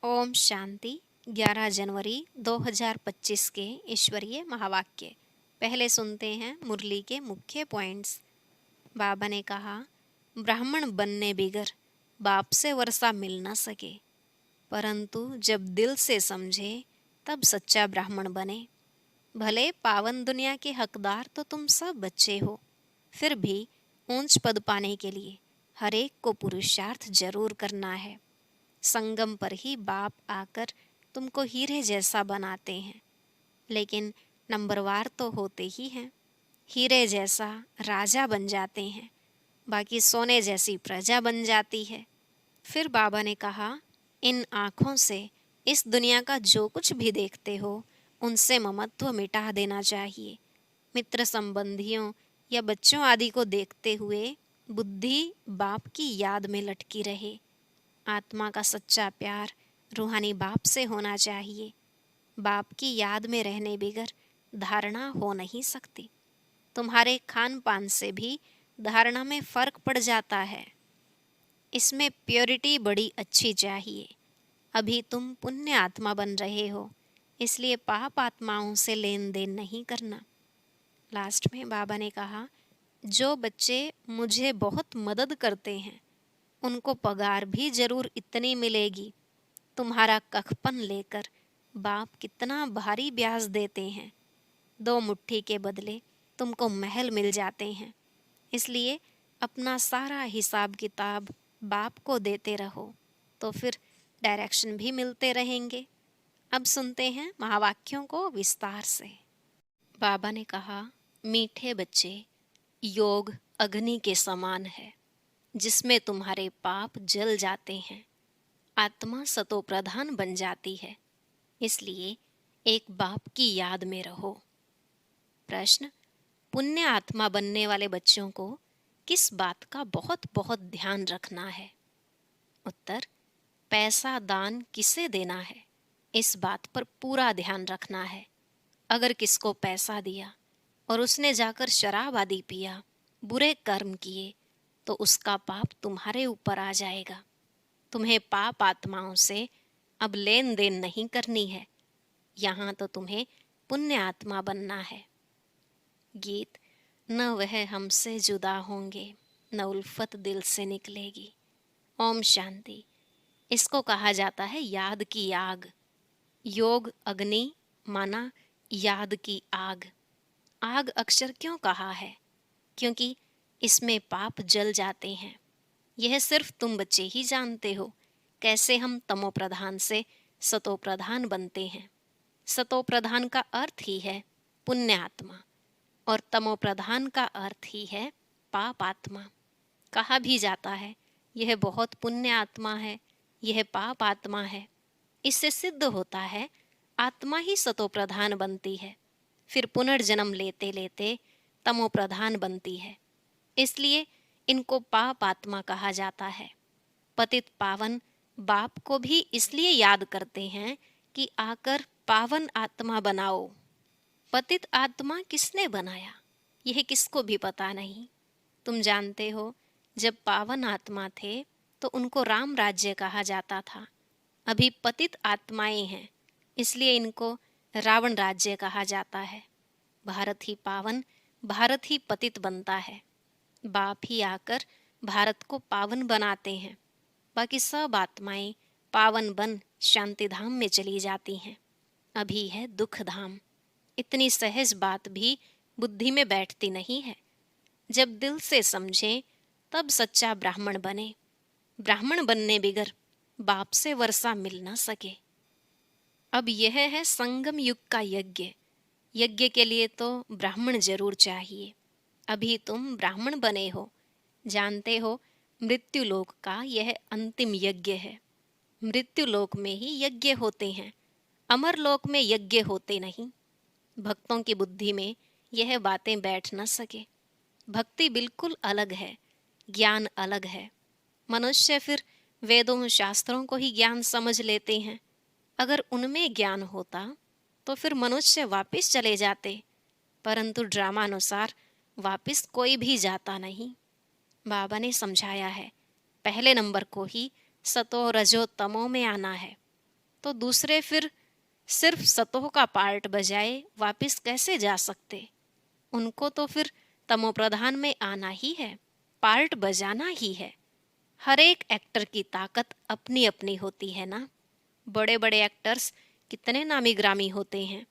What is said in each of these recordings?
ओम शांति। 11 जनवरी 2025 के ईश्वरीय महावाक्य। पहले सुनते हैं मुरली के मुख्य पॉइंट्स। बाबा ने कहा, ब्राह्मण बनने बिगर बाप से वर्षा मिल न सके, परंतु जब दिल से समझे तब सच्चा ब्राह्मण बने। भले पावन दुनिया के हकदार तो तुम सब बच्चे हो, फिर भी ऊंच पद पाने के लिए हर एक को पुरुषार्थ जरूर करना है। संगम पर ही बाप आकर तुमको हीरे जैसा बनाते हैं, लेकिन नंबरवार तो होते ही हैं। हीरे जैसा राजा बन जाते हैं, बाकी सोने जैसी प्रजा बन जाती है। फिर बाबा ने कहा, इन आँखों से इस दुनिया का जो कुछ भी देखते हो उनसे ममत्व मिटा देना चाहिए। मित्र संबंधियों या बच्चों आदि को देखते हुए बुद्धि बाप की याद में लटकी रहे। आत्मा का सच्चा प्यार रूहानी बाप से होना चाहिए। बाप की याद में रहने बिगर धारणा हो नहीं सकती। तुम्हारे खान पान से भी धारणा में फर्क पड़ जाता है। इसमें प्योरिटी बड़ी अच्छी चाहिए। अभी तुम पुण्य आत्मा बन रहे हो, इसलिए पाप आत्माओं से लेन देन नहीं करना। लास्ट में बाबा ने कहा, जो बच्चे मुझे बहुत मदद करते हैं उनको पगार भी जरूर इतनी मिलेगी। तुम्हारा कखपन लेकर बाप कितना भारी ब्याज देते हैं। 2 मुट्ठी के बदले तुमको महल मिल जाते हैं, इसलिए अपना सारा हिसाब किताब बाप को देते रहो, तो फिर डायरेक्शन भी मिलते रहेंगे। अब सुनते हैं महावाक्यों को विस्तार से। बाबा ने कहा, मीठे बच्चे, योग अग्नि के समान है जिसमें तुम्हारे पाप जल जाते हैं। आत्मा सतो प्रधान बन जाती है, इसलिए एक बाप की याद में रहो। प्रश्न, पुण्य आत्मा बनने वाले बच्चों को किस बात का बहुत बहुत ध्यान रखना है? उत्तर, पैसा दान किसे देना है इस बात पर पूरा ध्यान रखना है। अगर किसको पैसा दिया और उसने जाकर शराब आदि पिया, बुरे कर्म किए, तो उसका पाप तुम्हारे ऊपर आ जाएगा। तुम्हें पाप आत्माओं से अब लेन देन नहीं करनी है। यहाँ तो तुम्हें पुण्य आत्मा बनना है। गीत, न वह हमसे जुदा होंगे, न उल्फत दिल से निकलेगी। ओम शांति। इसको कहा जाता है याद की आग। योग अग्नि माना याद की आग। आग अक्षर क्यों कहा है? क्योंकि इसमें पाप जल जाते हैं। यह सिर्फ तुम बच्चे ही जानते हो कैसे हम तमो प्रधान से सतो प्रधान बनते हैं। सतो प्रधान का अर्थ ही है पुण्य आत्मा और तमो प्रधान का अर्थ ही है पाप आत्मा। कहा भी जाता है यह बहुत पुण्य आत्मा है, यह पाप आत्मा है। इससे सिद्ध होता है आत्मा ही सतो प्रधान बनती है, फिर पुनर्जन्म लेते लेते तमो प्रधान बनती है। इसलिए इनको पाप आत्मा कहा जाता है। पतित पावन बाप को भी इसलिए याद करते हैं कि आकर पावन आत्मा बनाओ। पतित आत्मा किसने बनाया यह किसको भी पता नहीं। तुम जानते हो जब पावन आत्मा थे तो उनको राम राज्य कहा जाता था। अभी पतित आत्माएं हैं, इसलिए इनको रावण राज्य कहा जाता है। भारत ही पावन, भारत ही पतित बनता है। बाप ही आकर भारत को पावन बनाते हैं, बाकी सब आत्माएं पावन बन शांति धाम में चली जाती हैं। अभी है दुख धाम। इतनी सहज बात भी बुद्धि में बैठती नहीं है। जब दिल से समझें तब सच्चा ब्राह्मण बने। ब्राह्मण बनने बिगर बाप से वर्षा मिल न सके। अब यह है संगम युग का यज्ञ। यज्ञ के लिए तो ब्राह्मण जरूर चाहिए। अभी तुम ब्राह्मण बने हो, जानते हो मृत्यु लोक का यह अंतिम यज्ञ है। मृत्यु लोक में ही यज्ञ होते हैं, अमर लोक में यज्ञ होते नहीं। भक्तों की बुद्धि में यह बातें बैठ न सके। भक्ति बिल्कुल अलग है, ज्ञान अलग है। मनुष्य फिर वेदों शास्त्रों को ही ज्ञान समझ लेते हैं। अगर उनमें ज्ञान होता तो फिर मनुष्य वापस चले जाते, परंतु ड्रामानुसार वापस कोई भी जाता नहीं। बाबा ने समझाया है पहले नंबर को ही सतो रजो तमो में आना है। तो दूसरे फिर सिर्फ सतों का पार्ट बजाए वापस कैसे जा सकते? उनको तो फिर तमोप्रधान में आना ही है, पार्ट बजाना ही है। हर एक एक्टर की ताकत अपनी अपनी होती है ना। बड़े बड़े एक्टर्स कितने नामी ग्रामी होते हैं।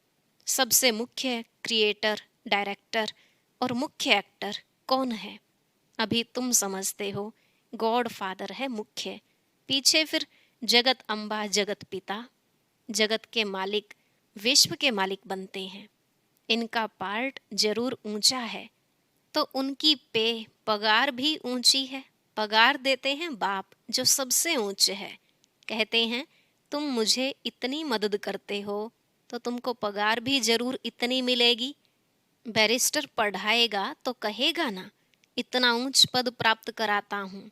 सबसे मुख्य क्रिएटर, डायरेक्टर और मुख्य एक्टर कौन है? अभी तुम समझते हो, गॉड फादर है मुख्य, पीछे फिर जगत अम्बा, जगत पिता, जगत के मालिक, विश्व के मालिक बनते हैं। इनका पार्ट जरूर ऊंचा है, तो उनकी पगार भी ऊंची है। पगार देते हैं बाप, जो सबसे ऊंचे है। कहते हैं तुम मुझे इतनी मदद करते हो तो तुमको पगार भी जरूर इतनी मिलेगी। बैरिस्टर पढ़ाएगा तो कहेगा ना, इतना ऊंच पद प्राप्त कराता हूँ,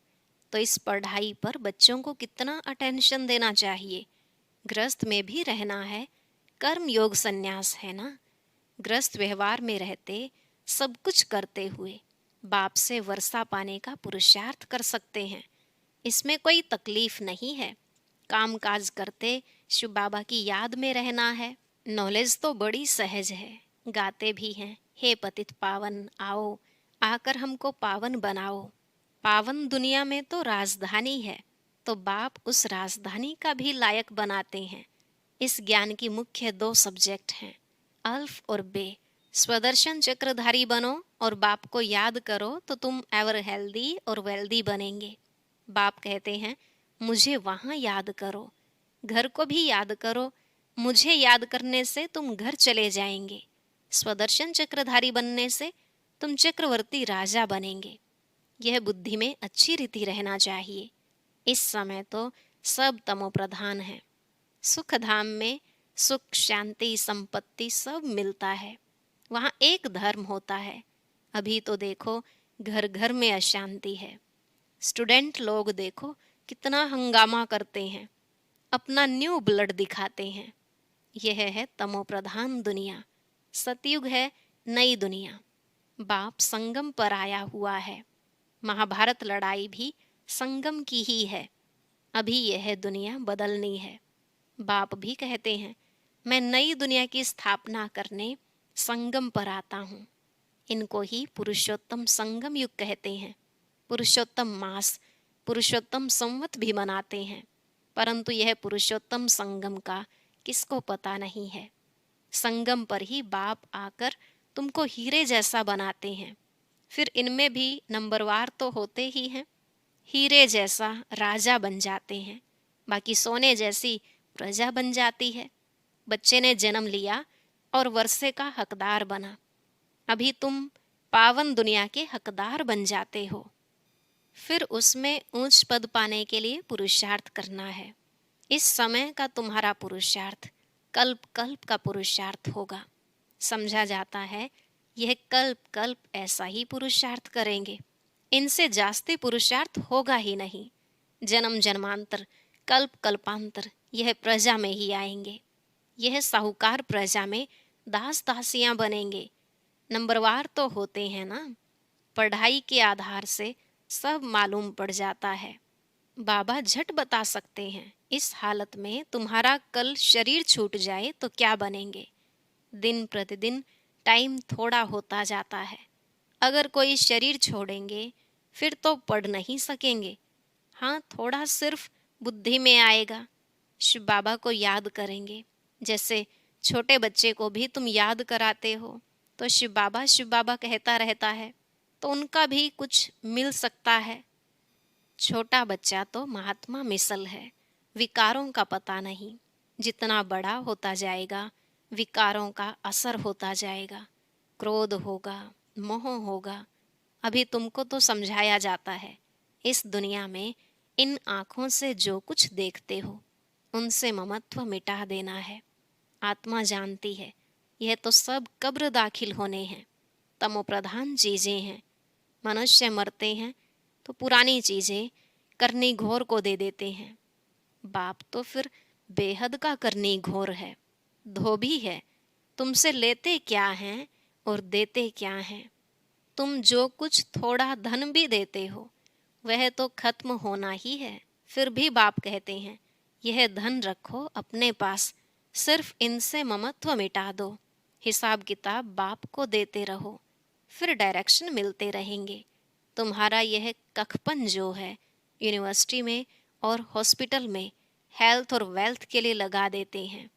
तो इस पढ़ाई पर बच्चों को कितना अटेंशन देना चाहिए। गृहस्थ में भी रहना है, कर्म योग संन्यास है ना। गृहस्थ व्यवहार में रहते, सब कुछ करते हुए बाप से वर्षा पाने का पुरुषार्थ कर सकते हैं। इसमें कोई तकलीफ नहीं है। काम काज करते शिव बाबा की याद में रहना है। नॉलेज तो बड़ी सहज है। गाते भी हैं, हे पतित पावन आओ, आकर हमको पावन बनाओ। पावन दुनिया में तो राजधानी है, तो बाप उस राजधानी का भी लायक बनाते हैं। इस ज्ञान की मुख्य 2 सब्जेक्ट हैं, अल्फ और बे। स्वदर्शन चक्रधारी बनो और बाप को याद करो तो तुम एवर हेल्दी और वेल्दी बनेंगे। बाप कहते हैं मुझे वहाँ याद करो, घर को भी याद करो। मुझे याद करने से तुम घर चले जाएंगे। स्वदर्शन चक्रधारी बनने से तुम चक्रवर्ती राजा बनेंगे। यह बुद्धि में अच्छी रीति रहना चाहिए। इस समय तो सब तमोप्रधान है। सुख धाम में सुख, शांति, संपत्ति सब मिलता है। वहाँ एक धर्म होता है। अभी तो देखो घर घर में अशांति है। स्टूडेंट लोग देखो कितना हंगामा करते हैं, अपना न्यू ब्लड दिखाते हैं। यह है तमोप्रधान दुनिया। सतयुग है नई दुनिया। बाप संगम पर आया हुआ है। महाभारत लड़ाई भी संगम की ही है। अभी यह दुनिया बदलनी है। बाप भी कहते हैं मैं नई दुनिया की स्थापना करने संगम पर आता हूँ। इनको ही पुरुषोत्तम संगम युग कहते हैं। पुरुषोत्तम मास, पुरुषोत्तम संवत भी मनाते हैं, परंतु यह पुरुषोत्तम संगम का किसको पता नहीं है। संगम पर ही बाप आकर तुमको हीरे जैसा बनाते हैं। फिर इनमें भी नंबरवार तो होते ही हैं। हीरे जैसा राजा बन जाते हैं, बाकी सोने जैसी प्रजा बन जाती है। बच्चे ने जन्म लिया और वर्षे का हकदार बना। अभी तुम पावन दुनिया के हकदार बन जाते हो। फिर उसमें ऊंच पद पाने के लिए पुरुषार्थ करना है। इस समय का तुम्हारा पुरुषार्थ कल्प कल्प का पुरुषार्थ होगा। समझा जाता है यह कल्प कल्प ऐसा ही पुरुषार्थ करेंगे, इनसे जास्ती पुरुषार्थ होगा ही नहीं। जन्म जन्मांतर, कल्प कल्पांतर यह प्रजा में ही आएंगे। यह साहूकार प्रजा में दास दासियां बनेंगे। नंबरवार तो होते हैं ना। पढ़ाई के आधार से सब मालूम पड़ जाता है। बाबा झट बता सकते हैं इस हालत में तुम्हारा कल शरीर छूट जाए तो क्या बनेंगे। दिन प्रतिदिन टाइम थोड़ा होता जाता है। अगर कोई शरीर छोड़ेंगे फिर तो पढ़ नहीं सकेंगे। हाँ, थोड़ा सिर्फ बुद्धि में आएगा। शिव बाबा को याद करेंगे। जैसे छोटे बच्चे को भी तुम याद कराते हो तो शिव बाबा कहता रहता है, तो उनका भी कुछ मिल सकता है। छोटा बच्चा तो महात्मा मिसल है, विकारों का पता नहीं। जितना बड़ा होता जाएगा विकारों का असर होता जाएगा। क्रोध होगा, मोह होगा। अभी तुमको तो समझाया जाता है इस दुनिया में इन आँखों से जो कुछ देखते हो उनसे ममत्व मिटा देना है। आत्मा जानती है यह तो सब कब्र दाखिल होने हैं, तमोप्रधान चीजें हैं। मनुष्य मरते हैं तो पुरानी चीजें करनी घोर को दे देते हैं। बाप तो फिर बेहद का करनी घोर है, धोबी है। तुमसे लेते क्या हैं और देते क्या हैं। तुम जो कुछ थोड़ा धन भी देते हो वह तो खत्म होना ही है। फिर भी बाप कहते हैं यह धन रखो अपने पास, सिर्फ इनसे ममत्व मिटा दो। हिसाब किताब बाप को देते रहो, फिर डायरेक्शन मिलते रहेंगे। तुम्हारा यह कखपन जो है यूनिवर्सिटी में और हॉस्पिटल में हेल्थ और वेल्थ के लिए लगा देते हैं।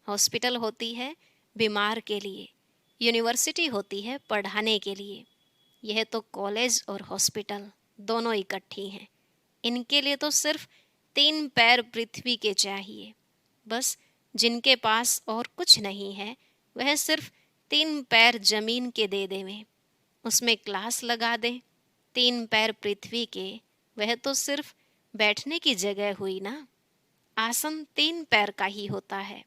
हॉस्पिटल होती है बीमार के लिए, यूनिवर्सिटी होती है पढ़ाने के लिए। यह तो कॉलेज और हॉस्पिटल दोनों इकट्ठी हैं। इनके लिए तो सिर्फ 3 पैर पृथ्वी के चाहिए। बस जिनके पास और कुछ नहीं है वह सिर्फ 3 पैर जमीन के दे देवें, उसमें क्लास लगा दें। 3 पैर पृथ्वी के, वह तो सिर्फ बैठने की जगह हुई ना। आसन 3 पैर का ही होता है।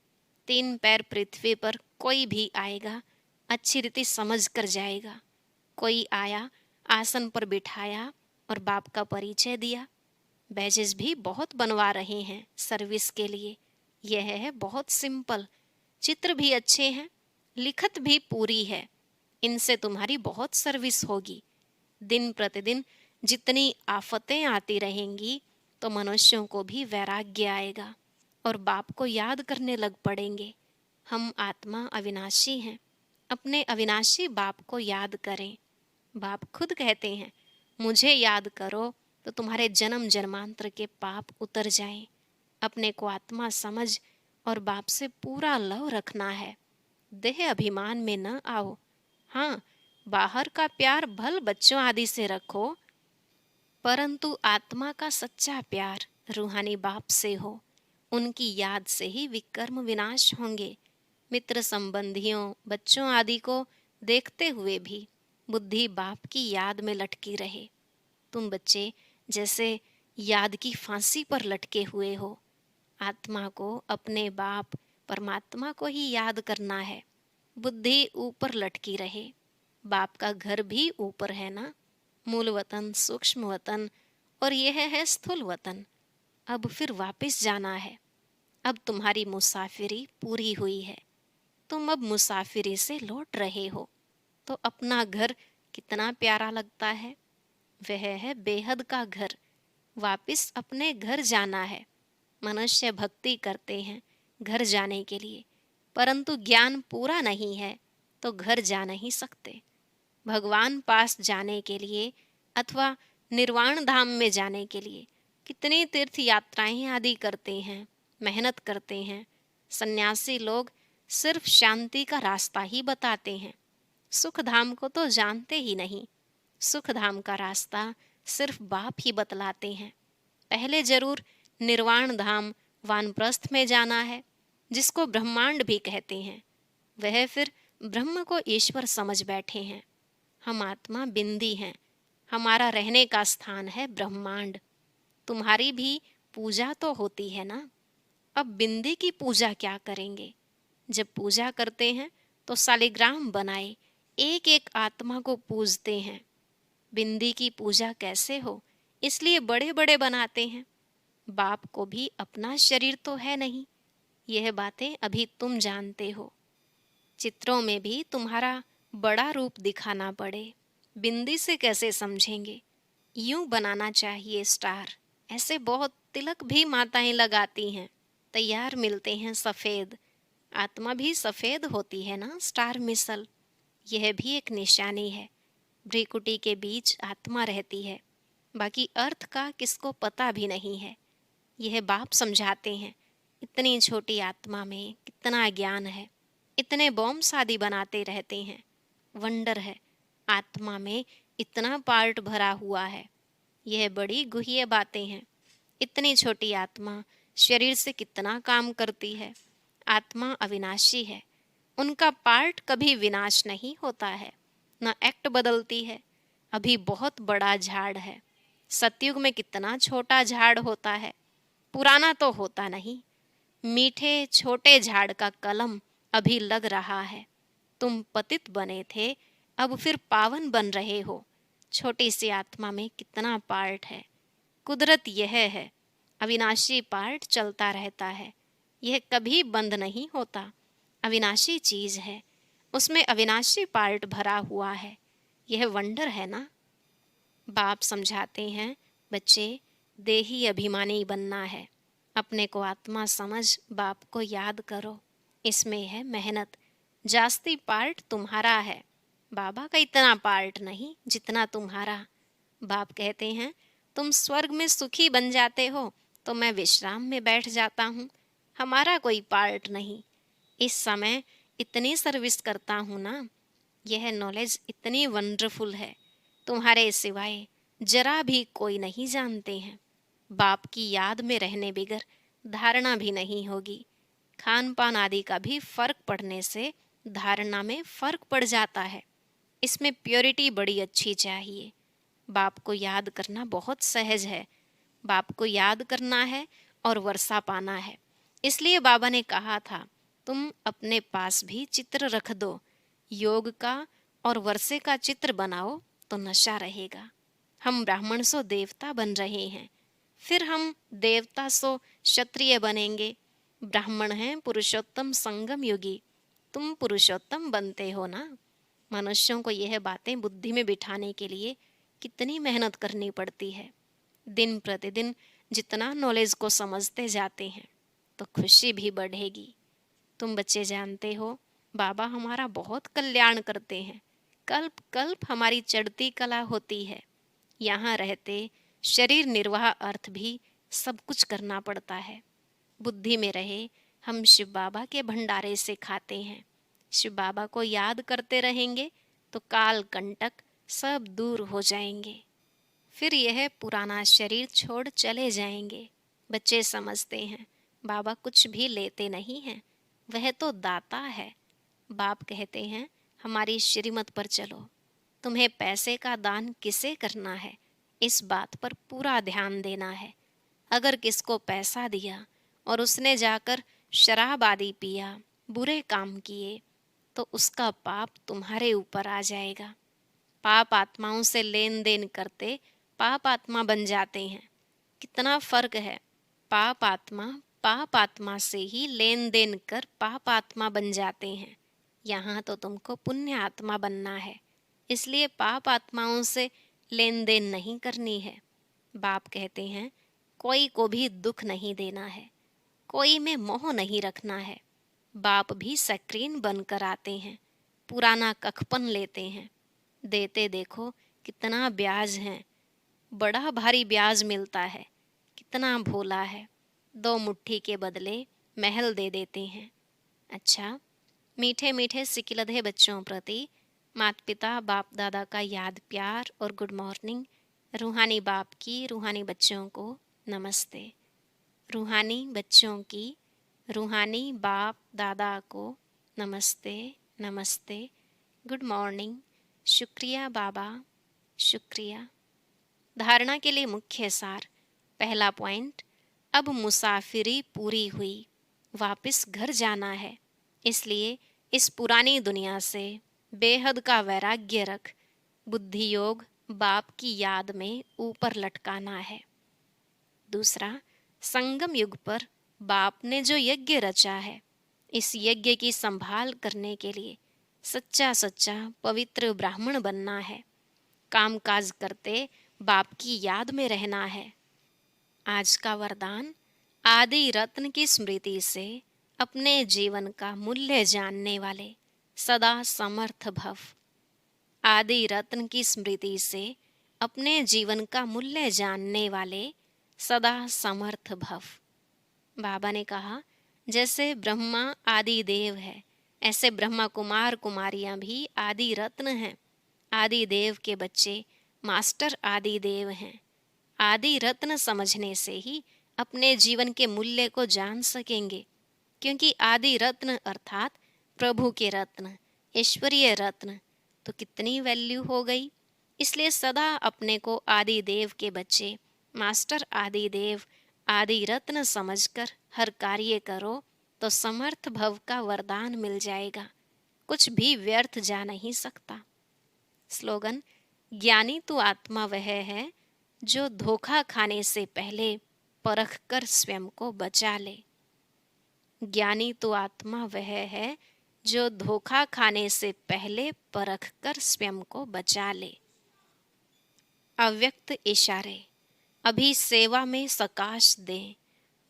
3 पैर पृथ्वी पर कोई भी आएगा, अच्छी रीति समझ कर जाएगा। कोई आया, आसन पर बिठाया और बाप का परिचय दिया। बैजेस भी बहुत बनवा रहे हैं सर्विस के लिए। यह है बहुत सिंपल, चित्र भी अच्छे हैं, लिखत भी पूरी है। इनसे तुम्हारी बहुत सर्विस होगी। दिन प्रतिदिन जितनी आफतें आती रहेंगी तो मनुष्यों को भी वैराग्य आएगा और बाप को याद करने लग पड़ेंगे। हम आत्मा अविनाशी हैं, अपने अविनाशी बाप को याद करें। बाप खुद कहते हैं, मुझे याद करो तो तुम्हारे जन्म जन्मांतर के पाप उतर जाएं। अपने को आत्मा समझ और बाप से पूरा लव रखना है। देह अभिमान में न आओ। हाँ, बाहर का प्यार भल बच्चों आदि से रखो, परंतु आत्मा का सच्चा प्यार रूहानी बाप से हो। उनकी याद से ही विकर्म विनाश होंगे। मित्र संबंधियों बच्चों आदि को देखते हुए भी बुद्धि बाप की याद में लटकी रहे। तुम बच्चे जैसे याद की फांसी पर लटके हुए हो। आत्मा को अपने बाप परमात्मा को ही याद करना है। बुद्धि ऊपर लटकी रहे। बाप का घर भी ऊपर है ना। मूल वतन, सूक्ष्म वतन और यह है स्थूल वतन। अब फिर वापस जाना है। अब तुम्हारी मुसाफिरी पूरी हुई है। तुम अब मुसाफिरी से लौट रहे हो तो अपना घर कितना प्यारा लगता है। वह है बेहद का घर। वापस अपने घर जाना है। मनुष्य भक्ति करते हैं घर जाने के लिए, परंतु ज्ञान पूरा नहीं है तो घर जा नहीं सकते। भगवान पास जाने के लिए अथवा निर्वाण धाम में जाने के लिए कितनी तीर्थ यात्राएं आदि करते हैं, मेहनत करते हैं। सन्यासी लोग सिर्फ शांति का रास्ता ही बताते हैं, सुख धाम को तो जानते ही नहीं। सुख धाम का रास्ता सिर्फ बाप ही बतलाते हैं। पहले जरूर निर्वाण धाम वानप्रस्थ में जाना है, जिसको ब्रह्मांड भी कहते हैं। वह फिर ब्रह्म को ईश्वर समझ बैठे हैं। हम आत्मा बिंदी हैं, हमारा रहने का स्थान है ब्रह्मांड। तुम्हारी भी पूजा तो होती है ना। अब बिंदी की पूजा क्या करेंगे? जब पूजा करते हैं तो शालिग्राम बनाए एक एक आत्मा को पूजते हैं। बिंदी की पूजा कैसे हो, इसलिए बड़े बड़े बनाते हैं। बाप को भी अपना शरीर तो है नहीं। यह बातें अभी तुम जानते हो। चित्रों में भी तुम्हारा बड़ा रूप दिखाना पड़े, बिंदी से कैसे समझेंगे? यूं बनाना चाहिए स्टार। ऐसे बहुत तिलक भी माताएं लगाती हैं, तैयार मिलते हैं सफ़ेद। आत्मा भी सफ़ेद होती है ना स्टार मिसल। यह भी एक निशानी है। भ्रिकुटी के बीच आत्मा रहती है, बाकी अर्थ का किसको पता भी नहीं है। यह बाप समझाते हैं। इतनी छोटी आत्मा में कितना ज्ञान है। इतने बॉम्ब आदि बनाते रहते हैं। वंडर है, आत्मा में इतना पार्ट भरा हुआ है। यह बड़ी गुह्य बातें हैं। इतनी छोटी आत्मा शरीर से कितना काम करती है। आत्मा अविनाशी है, उनका पार्ट कभी विनाश नहीं होता है, न एक्ट बदलती है। अभी बहुत बड़ा झाड़ है, सतयुग में कितना छोटा झाड़ होता है, पुराना तो होता नहीं। मीठे छोटे झाड़ का कलम अभी लग रहा है। तुम पतित बने थे, अब फिर पावन बन रहे हो। छोटी सी आत्मा में कितना पार्ट है। कुदरत यह है, अविनाशी पार्ट चलता रहता है। यह कभी बंद नहीं होता। अविनाशी चीज है, उसमें अविनाशी पार्ट भरा हुआ है। यह वंडर है ना। बाप समझाते हैं, बच्चे देही अभिमानी बनना है। अपने को आत्मा समझ बाप को याद करो, इसमें है मेहनत। जास्ती पार्ट तुम्हारा है, बाबा का इतना पार्ट नहीं जितना तुम्हारा। बाप कहते हैं तुम स्वर्ग में सुखी बन जाते हो तो मैं विश्राम में बैठ जाता हूँ, हमारा कोई पार्ट नहीं। इस समय इतनी सर्विस करता हूँ ना, यह नॉलेज इतनी वंडरफुल है, तुम्हारे सिवाय जरा भी कोई नहीं जानते हैं। बाप की याद में रहने बिगर धारणा भी नहीं होगी। खान पान आदि का भी फर्क पड़ने से धारणा में फर्क पड़ जाता है। इसमें प्योरिटी बड़ी अच्छी चाहिए। बाप को याद करना बहुत सहज है। बाप को याद करना है और वर्षा पाना है। इसलिए बाबा ने कहा था तुम अपने पास भी चित्र रख दो, योग का और वर्षे का चित्र बनाओ तो नशा रहेगा। हम ब्राह्मण सो देवता बन रहे हैं, फिर हम देवता सो क्षत्रिय बनेंगे। ब्राह्मण हैं पुरुषोत्तम संगम योगी, तुम पुरुषोत्तम बनते हो ना। मनुष्यों को यह बातें बुद्धि में बिठाने के लिए कितनी मेहनत करनी पड़ती है। दिन प्रतिदिन जितना नॉलेज को समझते जाते हैं तो खुशी भी बढ़ेगी। तुम बच्चे जानते हो बाबा हमारा बहुत कल्याण करते हैं। कल्प कल्प हमारी चढ़ती कला होती है। यहाँ रहते शरीर निर्वाह अर्थ भी सब कुछ करना पड़ता है। बुद्धि में रहे हम शिव बाबा के भंडारे से खाते हैं। शिव बाबा को याद करते रहेंगे तो काल कंटक सब दूर हो जाएंगे। फिर यह पुराना शरीर छोड़ चले जाएंगे। बच्चे समझते हैं बाबा कुछ भी लेते नहीं हैं, वह तो दाता है। बाप कहते हैं हमारी श्रीमत पर चलो, तुम्हें पैसे का दान किसे करना है इस बात पर पूरा ध्यान देना है। अगर किसको पैसा दिया और उसने जाकर शराब आदि पिया, बुरे काम किए, तो उसका पाप तुम्हारे ऊपर आ जाएगा। पाप आत्माओं से लेन देन करते पाप आत्मा बन जाते हैं। कितना फर्क है। पाप आत्मा से ही लेन देन कर पाप आत्मा बन जाते हैं। यहाँ तो तुमको पुण्य आत्मा बनना है, इसलिए पाप आत्माओं से लेन देन नहीं करनी है। बाप कहते हैं कोई को भी दुख नहीं देना है, कोई में मोह नहीं रखना है। बाप भी सक्रीन बनकर आते हैं, पुराना कखपन लेते हैं। देते देखो कितना ब्याज है, बड़ा भारी ब्याज मिलता है। कितना भोला है, 2 मुट्ठी के बदले महल दे देते हैं। अच्छा, मीठे मीठे सिकिलधे बच्चों प्रति माता पिता बाप दादा का याद प्यार और गुड मॉर्निंग। रूहानी बाप की रूहानी बच्चों को नमस्ते। रूहानी बच्चों की रूहानी बाप दादा को नमस्ते नमस्ते, गुड मॉर्निंग, शुक्रिया बाबा, शुक्रिया। धारणा के लिए मुख्य सार। पहला पॉइंट, अब मुसाफिरी पूरी हुई, वापस घर जाना है। इसलिए इस पुरानी दुनिया से बेहद का वैराग्य रख बुद्धि योग बाप की याद में ऊपर लटकाना है। दूसरा, संगम युग पर बाप ने जो यज्ञ रचा है, इस यज्ञ की संभाल करने के लिए सच्चा सच्चा पवित्र ब्राह्मण बनना है। कामकाज करते बाप की याद में रहना है। आज का वरदान, आदि रत्न की स्मृति से अपने जीवन का मूल्य जानने वाले सदा समर्थ भव। आदि रत्न की स्मृति से अपने जीवन का मूल्य जानने वाले सदा समर्थ भव। बाबा ने कहा जैसे ब्रह्मा आदि देव है, ऐसे ब्रह्मा कुमार कुमारियां भी आदि रत्न हैं। आदि देव के बच्चे मास्टर आदि देव हैं। आदि रत्न समझने से ही अपने जीवन के मूल्य को जान सकेंगे, क्योंकि आदि रत्न अर्थात प्रभु के रत्न, ईश्वरीय रत्न, तो कितनी वैल्यू हो गई। इसलिए सदा अपने को आदि देव के बच्चे, मास्टर आदि देव, आदि रत्न समझकर हर कार्य करो तो समर्थ भव का वरदान मिल जाएगा। कुछ भी व्यर्थ जा नहीं सकता। स्लोगन, ज्ञानी तो आत्मा वह है जो धोखा खाने से पहले परख कर स्वयं को बचा ले। ज्ञानी तो आत्मा वह है जो धोखा खाने से पहले परख कर स्वयं को बचा ले। अव्यक्त इशारे, अभी सेवा में सकाश दें,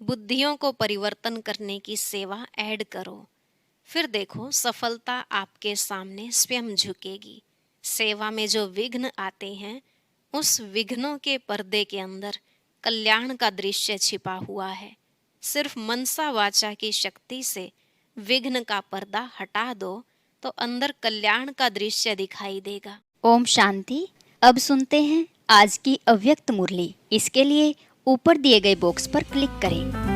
बुद्धियों को परिवर्तन करने की सेवा ऐड करो। फिर देखो सफलता आपके सामने स्वयं झुकेगी। सेवा में जो विघ्न आते हैं, उस विघ्नों के पर्दे के अंदर कल्याण का दृश्य छिपा हुआ है। सिर्फ मनसा वाचा की शक्ति से विघ्न का पर्दा हटा दो तो अंदर कल्याण का दृश्य दिखाई देगा। ओम शांति। अब सुनते हैं आज की अव्यक्त मुरली। इसके लिए ऊपर दिए गए बॉक्स पर क्लिक करें।